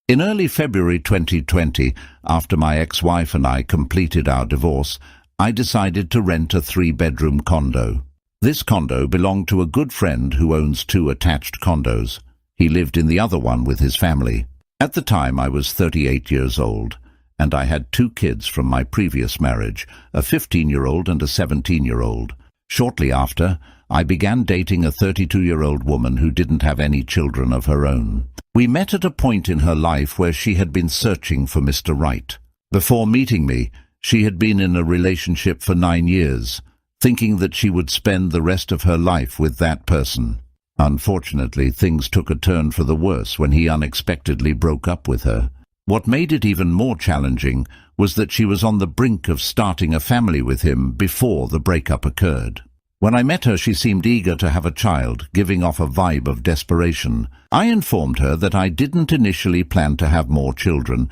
In early February 2020, after my ex-wife and I completed our divorce, I decided to rent a 3-bedroom condo. This condo belonged to a good friend who owns 2 attached condos. He lived in the other one with his family. At the time, I was 38 years old, and I had 2 kids from my previous marriage, a 15-year-old and a 17-year-old. Shortly after, I began dating a 32-year-old woman who didn't have any children of her own. We met at a point in her life where she had been searching for Mr. Right. Before meeting me, she had been in a relationship for 9 years, thinking that she would spend the rest of her life with that person. Unfortunately, things took a turn for the worse when he unexpectedly broke up with her. What made it even more challenging was that she was on the brink of starting a family with him before the breakup occurred. When I met her, she seemed eager to have a child, giving off a vibe of desperation. I informed her that I didn't initially plan to have more children,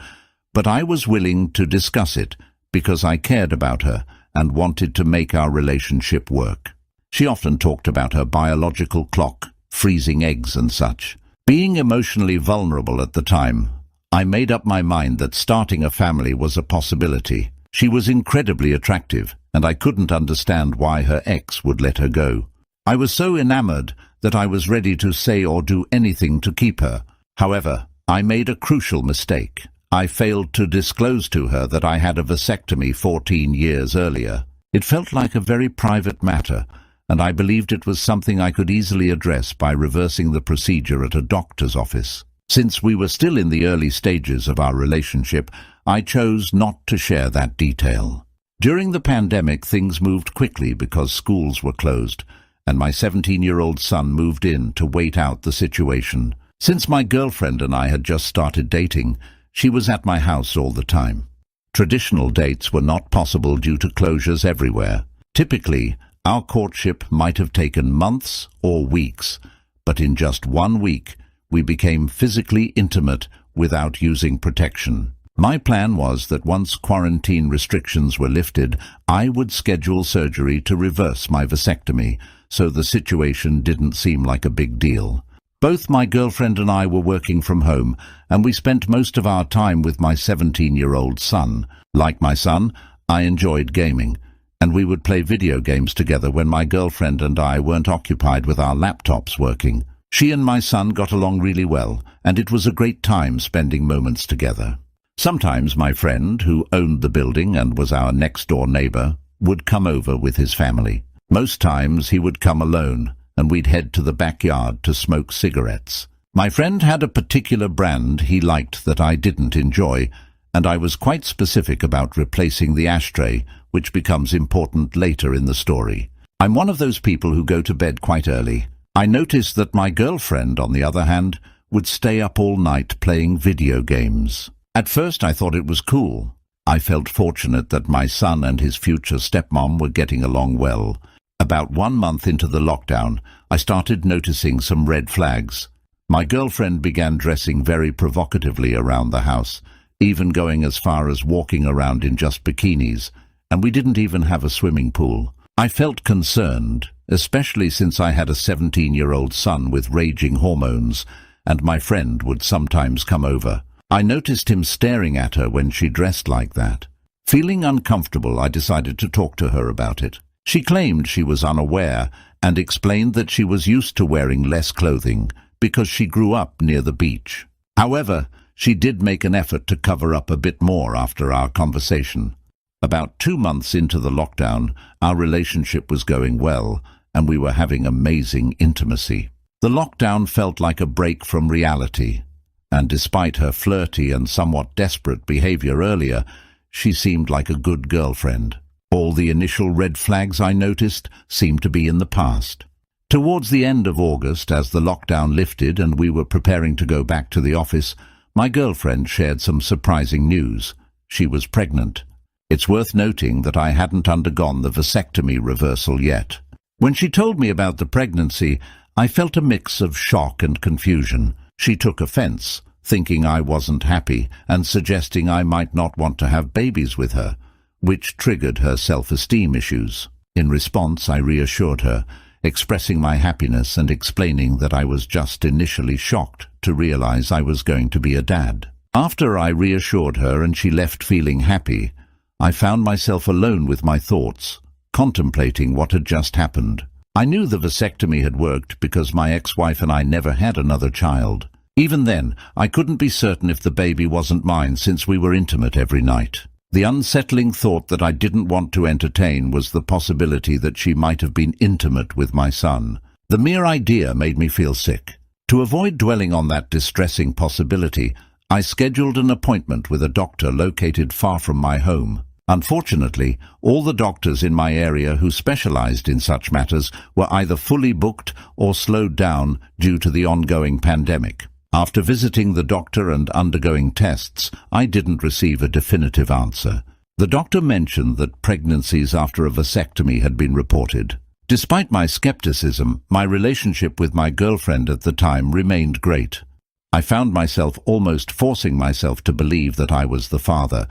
but I was willing to discuss it because I cared about her and wanted to make our relationship work. She often talked about her biological clock, freezing eggs and such. Being emotionally vulnerable at the time, I made up my mind that starting a family was a possibility. She was incredibly attractive, and I couldn't understand why her ex would let her go. I was so enamored that I was ready to say or do anything to keep her. However, I made a crucial mistake. I failed to disclose to her that I had a vasectomy 14 years earlier. It felt like a very private matter, and I believed it was something I could easily address by reversing the procedure at a doctor's office. Since we were still in the early stages of our relationship, I chose not to share that detail. During the pandemic, things moved quickly because schools were closed, and my 17-year-old son moved in to wait out the situation. Since my girlfriend and I had just started dating, she was at my house all the time. Traditional dates were not possible due to closures everywhere. Typically, our courtship might have taken months or weeks, but in just 1 week, we became physically intimate without using protection. My plan was that once quarantine restrictions were lifted, I would schedule surgery to reverse my vasectomy, so the situation didn't seem like a big deal. Both my girlfriend and I were working from home, and we spent most of our time with my 17-year-old son. Like my son, I enjoyed gaming, and we would play video games together when my girlfriend and I weren't occupied with our laptops working. She and my son got along really well, and it was a great time spending moments together. Sometimes my friend, who owned the building and was our next-door neighbor, would come over with his family. Most times he would come alone, and we'd head to the backyard to smoke cigarettes. My friend had a particular brand he liked that I didn't enjoy, and I was quite specific about replacing the ashtray, which becomes important later in the story. I'm one of those people who go to bed quite early. I noticed that my girlfriend, on the other hand, would stay up all night playing video games. At first I thought it was cool. I felt fortunate that my son and his future stepmom were getting along well. About 1 month into the lockdown, I started noticing some red flags. My girlfriend began dressing very provocatively around the house, even going as far as walking around in just bikinis, and we didn't even have a swimming pool. I felt concerned, especially since I had a 17-year-old son with raging hormones, and my friend would sometimes come over. I noticed him staring at her when she dressed like that. Feeling uncomfortable, I decided to talk to her about it. She claimed she was unaware and explained that she was used to wearing less clothing because she grew up near the beach. However, she did make an effort to cover up a bit more after our conversation. About 2 months into the lockdown, our relationship was going well, and we were having amazing intimacy. The lockdown felt like a break from reality, and despite her flirty and somewhat desperate behavior earlier, she seemed like a good girlfriend. All the initial red flags I noticed seemed to be in the past. Towards the end of August, as the lockdown lifted and we were preparing to go back to the office, my girlfriend shared some surprising news. She was pregnant. It's worth noting that I hadn't undergone the vasectomy reversal yet. When she told me about the pregnancy, I felt a mix of shock and confusion. She took offense, thinking I wasn't happy and suggesting I might not want to have babies with her, which triggered her self-esteem issues. In response, I reassured her, expressing my happiness and explaining that I was just initially shocked to realize I was going to be a dad. After I reassured her and she left feeling happy, I found myself alone with my thoughts, contemplating what had just happened. I knew the vasectomy had worked because my ex-wife and I never had another child. Even then, I couldn't be certain if the baby wasn't mine since we were intimate every night. The unsettling thought that I didn't want to entertain was the possibility that she might have been intimate with my son. The mere idea made me feel sick. To avoid dwelling on that distressing possibility, I scheduled an appointment with a doctor located far from my home. Unfortunately, all the doctors in my area who specialized in such matters were either fully booked or slowed down due to the ongoing pandemic. After visiting the doctor and undergoing tests, I didn't receive a definitive answer. The doctor mentioned that pregnancies after a vasectomy had been reported. Despite my skepticism, my relationship with my girlfriend at the time remained great. I found myself almost forcing myself to believe that I was the father,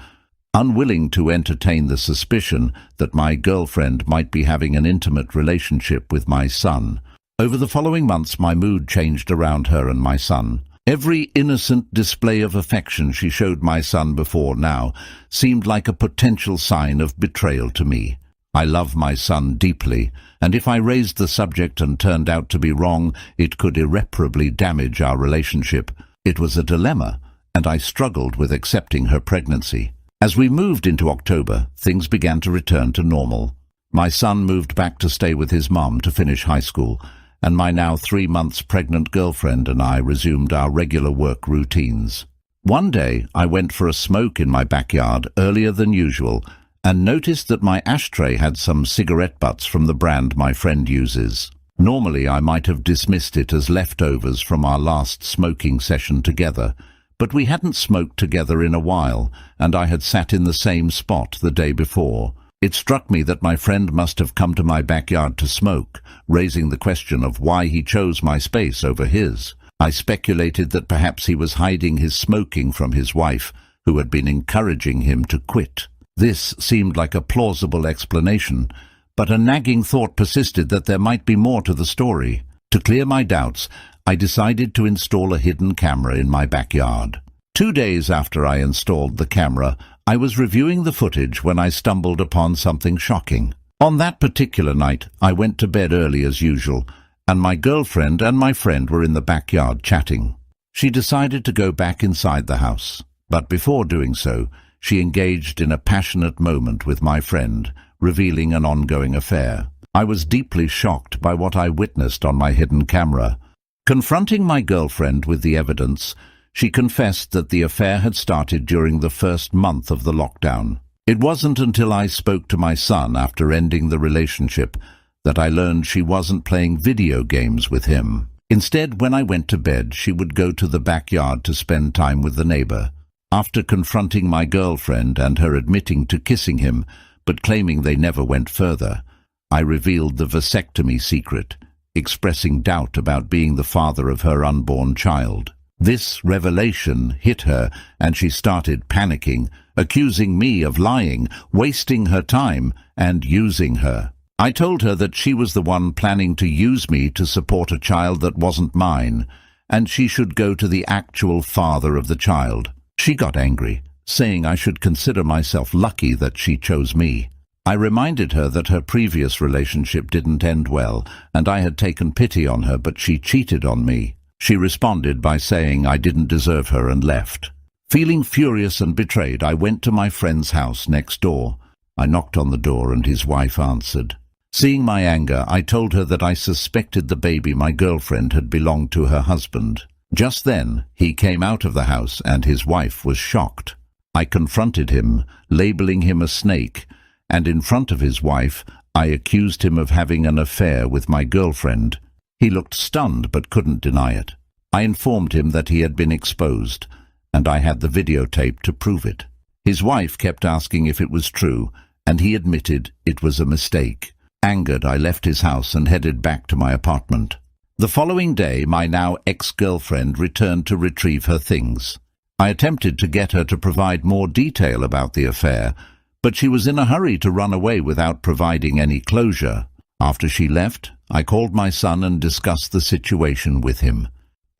unwilling to entertain the suspicion that my girlfriend might be having an intimate relationship with my son. Over the following months, my mood changed around her and my son. Every innocent display of affection she showed my son before now seemed like a potential sign of betrayal to me. I love my son deeply, and if I raised the subject and turned out to be wrong, it could irreparably damage our relationship. It was a dilemma, and I struggled with accepting her pregnancy. As we moved into October, things began to return to normal. My son moved back to stay with his mom to finish high school, and my now 3 months pregnant girlfriend and I resumed our regular work routines. One day, I went for a smoke in my backyard earlier than usual and noticed that my ashtray had some cigarette butts from the brand my friend uses. Normally, I might have dismissed it as leftovers from our last smoking session together, but we hadn't smoked together in a while, and I had sat in the same spot the day before. It struck me that my friend must have come to my backyard to smoke, raising the question of why he chose my space over his. I speculated that perhaps he was hiding his smoking from his wife, who had been encouraging him to quit. This seemed like a plausible explanation, but a nagging thought persisted that there might be more to the story. To clear my doubts, I decided to install a hidden camera in my backyard. 2 days after I installed the camera, I was reviewing the footage when I stumbled upon something shocking. On that particular night, I went to bed early as usual, and my girlfriend and my friend were in the backyard chatting. She decided to go back inside the house, but before doing so, she engaged in a passionate moment with my friend, revealing an ongoing affair. I was deeply shocked by what I witnessed on my hidden camera. Confronting my girlfriend with the evidence, she confessed that the affair had started during the first month of the lockdown. It wasn't until I spoke to my son after ending the relationship that I learned she wasn't playing video games with him. Instead, when I went to bed, she would go to the backyard to spend time with the neighbor. After confronting my girlfriend and her admitting to kissing him, but claiming they never went further, I revealed the vasectomy secret, expressing doubt about being the father of her unborn child. This revelation hit her, and she started panicking, accusing me of lying, wasting her time, and using her. I told her that she was the one planning to use me to support a child that wasn't mine, and she should go to the actual father of the child. She got angry, saying I should consider myself lucky that she chose me. I reminded her that her previous relationship didn't end well, and I had taken pity on her, but she cheated on me. She responded by saying I didn't deserve her and left. Feeling furious and betrayed, I went to my friend's house next door. I knocked on the door and his wife answered. Seeing my anger, I told her that I suspected the baby my girlfriend had belonged to her husband. Just then, he came out of the house and his wife was shocked. I confronted him, labeling him a snake, and in front of his wife, I accused him of having an affair with my girlfriend. He looked stunned but couldn't deny it. I informed him that he had been exposed, and I had the videotape to prove it. His wife kept asking if it was true, and he admitted it was a mistake. Angered, I left his house and headed back to my apartment. The following day, my now ex-girlfriend returned to retrieve her things. I attempted to get her to provide more detail about the affair, but she was in a hurry to run away without providing any closure. After she left, I called my son and discussed the situation with him.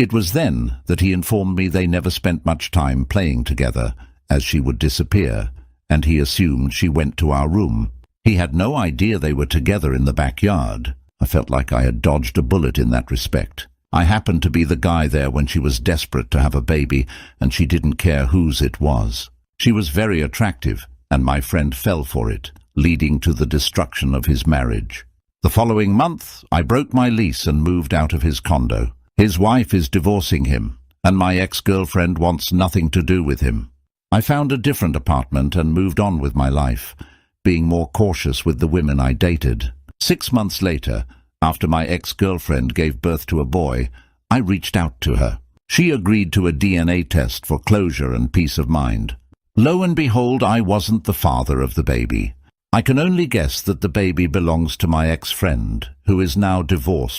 It was then that he informed me they never spent much time playing together, as she would disappear, and he assumed she went to our room. He had no idea they were together in the backyard. I felt like I had dodged a bullet in that respect. I happened to be the guy there when she was desperate to have a baby, and she didn't care whose it was. She was very attractive, and my friend fell for it, leading to the destruction of his marriage. The following month, I broke my lease and moved out of his condo. His wife is divorcing him, and my ex-girlfriend wants nothing to do with him. I found a different apartment and moved on with my life, being more cautious with the women I dated. 6 months later, after my ex-girlfriend gave birth to a boy, I reached out to her. She agreed to a DNA test for closure and peace of mind. Lo and behold, I wasn't the father of the baby. I can only guess that the baby belongs to my ex-friend, who is now divorced